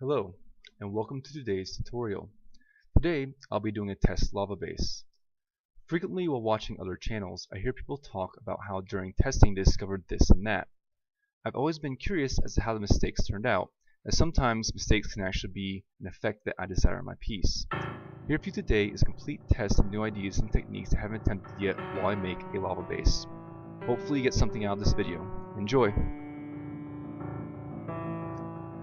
Hello, and welcome to today's tutorial. Today, I'll be doing a test lava base. Frequently while watching other channels, I hear people talk about how during testing they discovered this and that. I've always been curious as to how the mistakes turned out, as sometimes mistakes can actually be an effect that I desire in my piece. Here for you today is a complete test of new ideas and techniques I haven't attempted yet while I make a lava base. Hopefully you get something out of this video. Enjoy!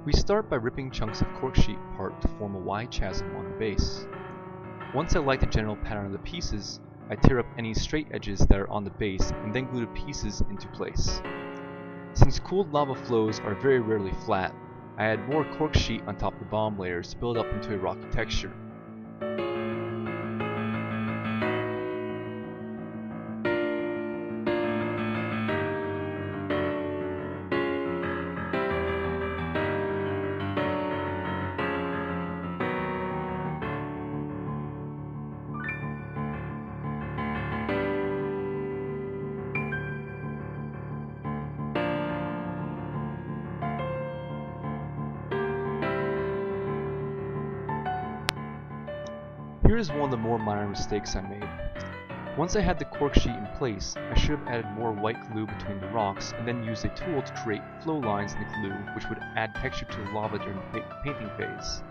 We start by ripping chunks of cork sheet apart to form a wide chasm on the base. Once I like the general pattern of the pieces, I tear up any straight edges that are on the base and then glue the pieces into place. Since cooled lava flows are very rarely flat, I add more cork sheet on top of the bottom layers to build up into a rocky texture. Here is one of the more minor mistakes I made. Once I had the cork sheet in place, I should have added more white glue between the rocks and then used a tool to create flow lines in the glue which would add texture to the lava during the painting phase.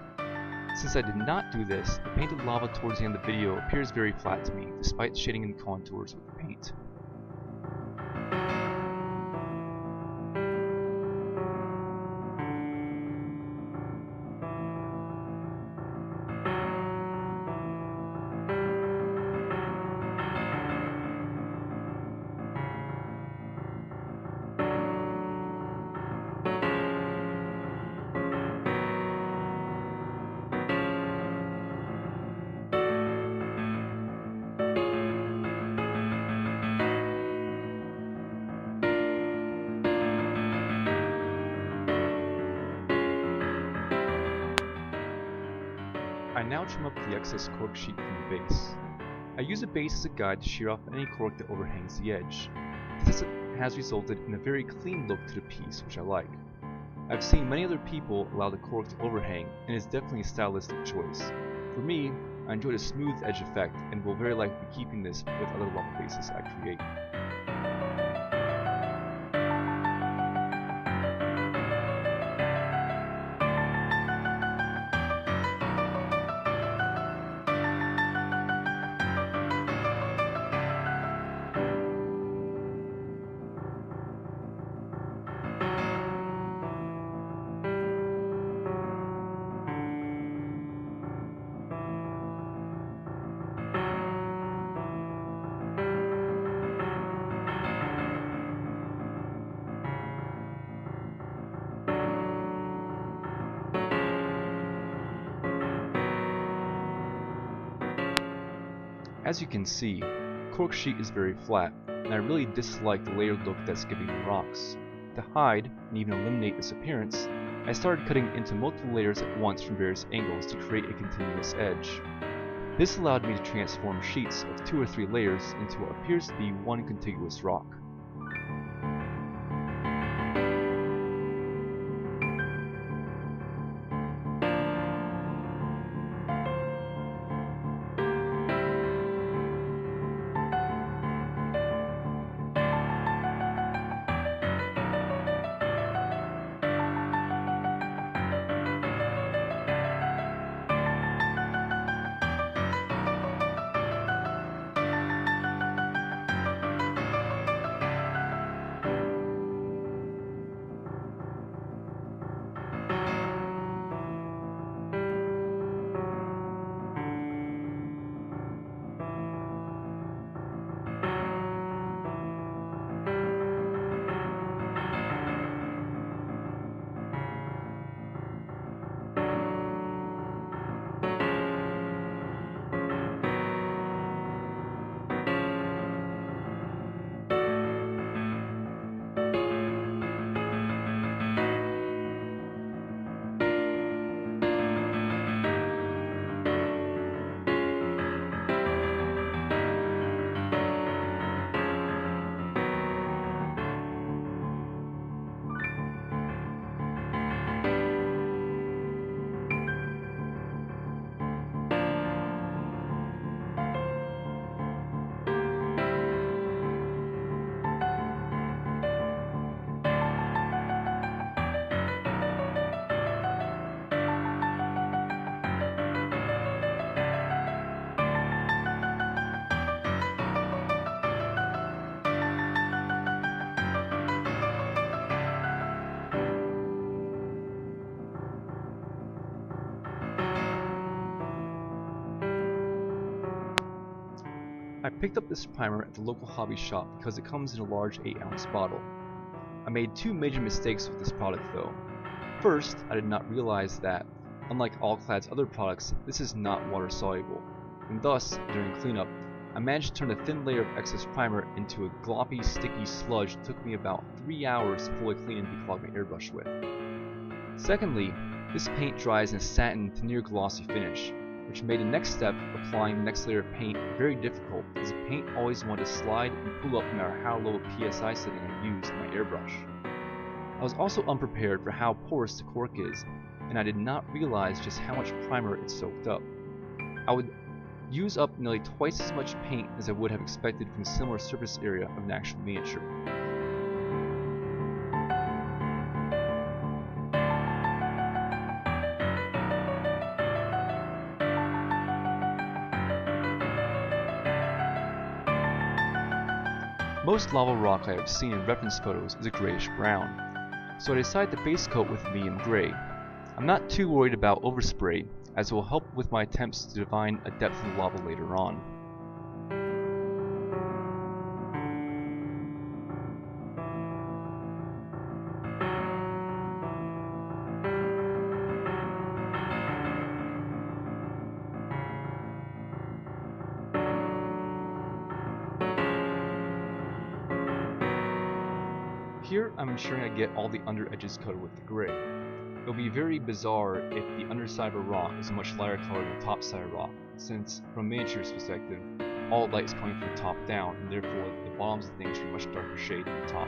Since I did not do this, the painted lava towards the end of the video appears very flat to me despite shading in the contours with the paint. I now trim up the excess cork sheet from the base. I use a base as a guide to shear off any cork that overhangs the edge. This has resulted in a very clean look to the piece, which I like. I've seen many other people allow the cork to overhang, and it's definitely a stylistic choice. For me, I enjoy the smooth edge effect and will very likely be keeping this with other lava bases I create. As you can see, cork sheet is very flat, and I really dislike the layered look that's giving the rocks. To hide and even eliminate this appearance, I started cutting into multiple layers at once from various angles to create a continuous edge. This allowed me to transform sheets of 2 or 3 layers into what appears to be one contiguous rock. I picked up this primer at the local hobby shop because it comes in a large 8-ounce bottle. I made two major mistakes with this product though. First, I did not realize that, unlike Alclad's other products, this is not water soluble, and thus, during cleanup, I managed to turn a thin layer of excess primer into a gloppy, sticky sludge that took me about 3 hours to fully clean and declog my airbrush with. Secondly, this paint dries in a satin to near glossy finish, which made the next step, applying the next layer of paint, very difficult, as the paint always wanted to slide and pull up no matter how low a PSI setting I used in my airbrush. I was also unprepared for how porous the cork is, and I did not realize just how much primer it soaked up. I would use up nearly twice as much paint as I would have expected from a similar surface area of an actual miniature. Most lava rock I have seen in reference photos is a grayish brown, so I decided to base coat with medium gray. I'm not too worried about overspray, as it will help with my attempts to divine a depth of the lava later on. Here, I'm ensuring I get all the under edges coated with the gray. It will be very bizarre if the underside of a rock is a much lighter color than the top side of a rock, since, from a miniature's perspective, all light is coming from the top down, and therefore the bottoms of things should be much darker shade than the top.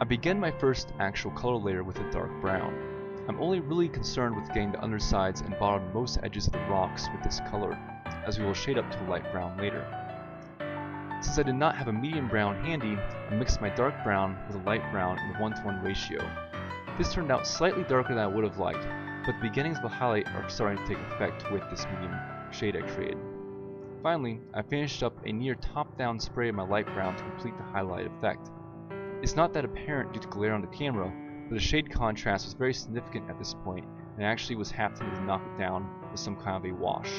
I begin my first actual color layer with a dark brown. I'm only really concerned with getting the undersides and bottommost edges of the rocks with this color, as we will shade up to a light brown later. Since I did not have a medium brown handy, I mixed my dark brown with a light brown in a 1-to-1 ratio. This turned out slightly darker than I would have liked, but the beginnings of the highlight are starting to take effect with this medium shade I created. Finally, I finished up a near top-down spray of my light brown to complete the highlight effect. It's not that apparent due to glare on the camera, but the shade contrast was very significant at this point, and I actually was half tempted to knock it down with some kind of a wash.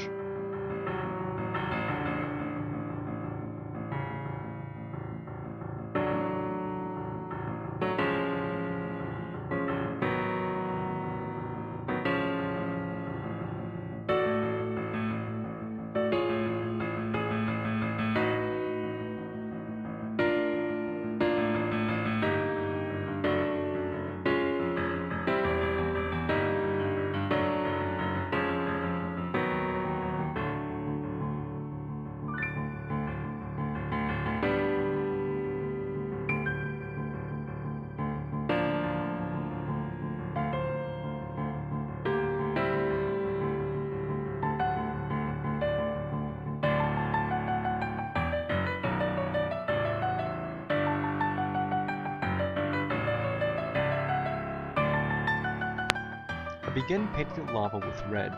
I begin painting the lava with red.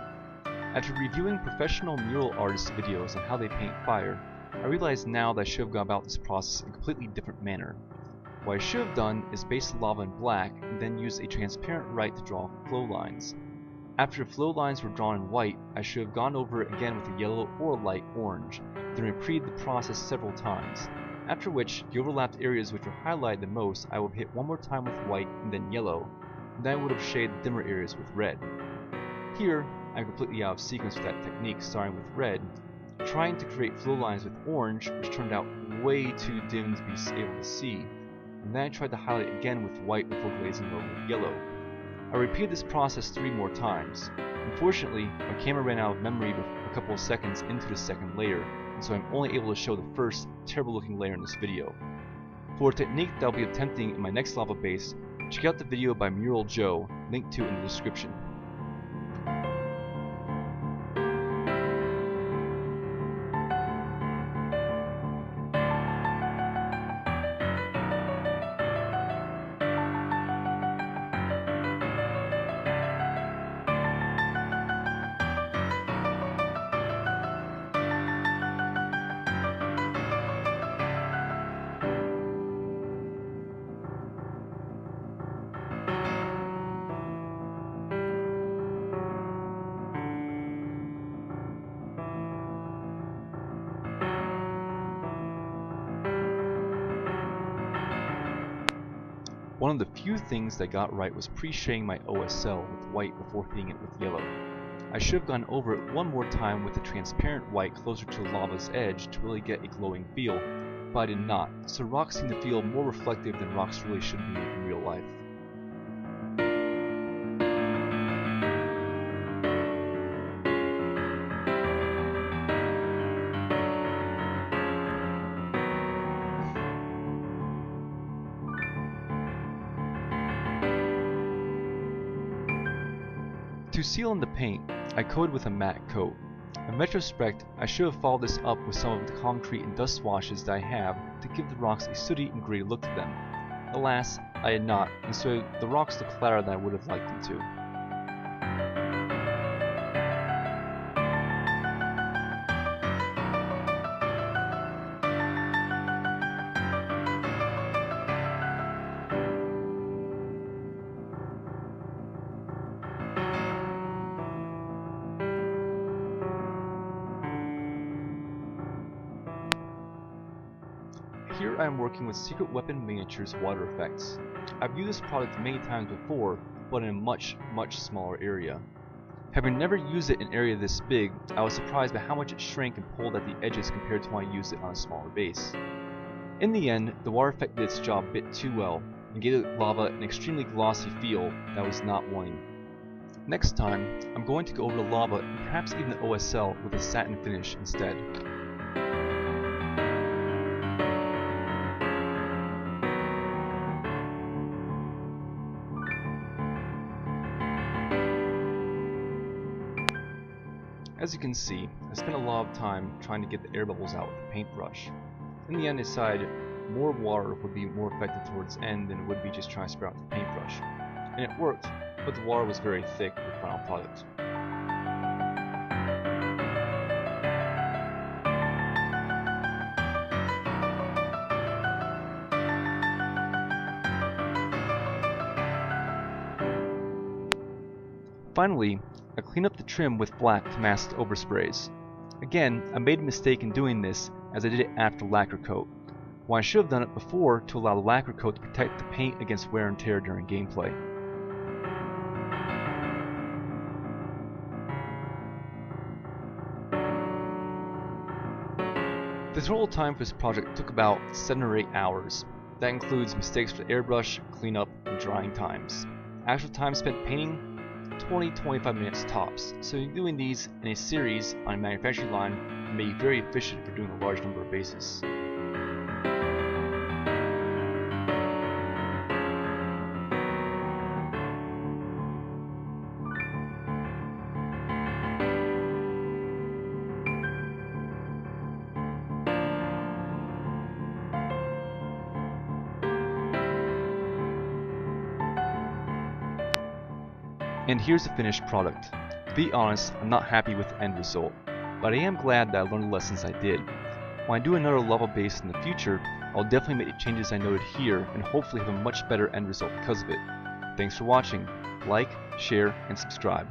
After reviewing professional mural artists' videos on how they paint fire, I realize now that I should have gone about this process in a completely different manner. What I should have done is base the lava in black and then use a transparent light to draw flow lines. After the flow lines were drawn in white, I should have gone over it again with a yellow or a light orange, then repeated the process several times, after which the overlapped areas which were highlighted the most I would have hit one more time with white and then yellow, and then I would have shaded the dimmer areas with red. Here, I'm completely out of sequence with that technique, starting with red, trying to create flow lines with orange, which turned out way too dim to be able to see, and then I tried to highlight again with white before glazing over with yellow. I repeated this process 3 more times. Unfortunately, my camera ran out of memory a couple of seconds into the second layer, and so I'm only able to show the first terrible looking layer in this video. For a technique that I'll be attempting in my next lava base, check out the video by Mural Joe, linked to in the description. One of the few things that I got right was pre-shading my OSL with white before hitting it with yellow. I should have gone over it one more time with the transparent white closer to the lava's edge to really get a glowing feel, but I did not, so rocks seem to feel more reflective than rocks really should be in real life. To seal in the paint, I coated with a matte coat. In retrospect, I should have followed this up with some of the concrete and dust washes that I have to give the rocks a sooty and gritty look to them. Alas, I had not, and so the rocks look flatter than I would have liked them to. Here I am working with Secret Weapon Miniatures water effects. I've used this product many times before, but in a much smaller area. Having never used it in an area this big, I was surprised by how much it shrank and pulled at the edges compared to when I used it on a smaller base. In the end, the water effect did its job a bit too well, and gave the lava an extremely glossy feel that I was not wanting. Next time, I'm going to go over the lava and perhaps even the OSL with a satin finish instead. As you can see, I spent a lot of time trying to get the air bubbles out with the paintbrush. In the end, I decided more water would be more effective towards the end than it would be just trying to spray out the paintbrush. And it worked, but the water was very thick for the final product. Finally, I clean up the trim with black to mask the oversprays. Again, I made a mistake in doing this as I did it after the lacquer coat, when I should have done it before to allow the lacquer coat to protect the paint against wear and tear during gameplay. The total time for this project took about 7 or 8 hours. That includes mistakes for the airbrush, cleanup, and drying times. Actual time spent painting, 20-25 minutes tops, so doing these in a series on a manufacturing line may be very efficient for doing a large number of bases. And here's the finished product. To be honest, I'm not happy with the end result, but I am glad that I learned the lessons I did. When I do another lava base in the future, I'll definitely make the changes I noted here and hopefully have a much better end result because of it. Thanks for watching. Like, share, and subscribe.